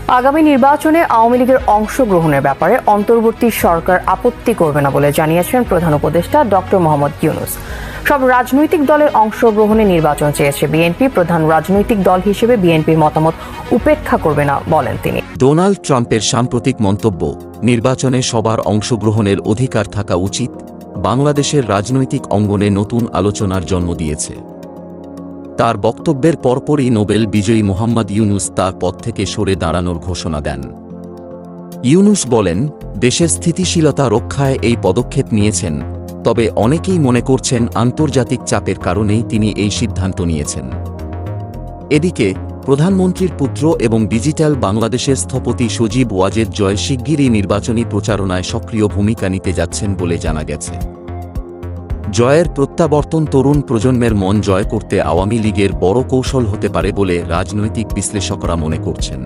আগামী নির্বাচনে আওয়ামী লীগের অংশগ্রহণের ব্যাপারে অন্তর্বর্তী সরকার আপত্তি করবে না বলে জানিয়েছেন প্রধান উপদেষ্টা ডক্টর মোহাম্মদ ইউনূস। সব রাজনৈতিক দলের অংশগ্রহণে নির্বাচন চেয়েছে বিএনপি। প্রধান রাজনৈতিক দল হিসেবে বিএনপির মতামত উপেক্ষা করবে না বলেন তিনি। ডোনাল্ড ট্রাম্পের সাম্প্রতিক মন্তব্য, নির্বাচনে সবার অংশগ্রহণের অধিকার থাকা উচিত, বাংলাদেশের রাজনৈতিক অঙ্গনে নতুন আলোচনার জন্ম দিয়েছে। তার বক্তব্যের পরপরই নোবেল বিজয়ী মোহাম্মদ ইউনূস তার পদ থেকে সরে দাঁড়ানোর ঘোষণা দেন। ইউনূস বলেন, দেশের স্থিতিশীলতা রক্ষায় এই পদক্ষেপ নিয়েছেন, তবে অনেকেই মনে করছেন আন্তর্জাতিক চাপের কারণেই তিনি এই সিদ্ধান্ত নিয়েছেন। এদিকে প্রধানমন্ত্রীর পুত্র এবং ডিজিটাল বাংলাদেশের স্থপতি সজীব ওয়াজেদ জয় শিগগিরই নির্বাচনী প্রচারণায় সক্রিয় ভূমিকা নিতে যাচ্ছেন বলে জানা গেছে। জয়ের প্রত্যাবর্তন তরুণ প্রজন্মের মন জয় করতে আওয়ামী লীগের বড় কৌশল হতে পারে বলে রাজনৈতিক বিশ্লেষকরা মনে করছেন।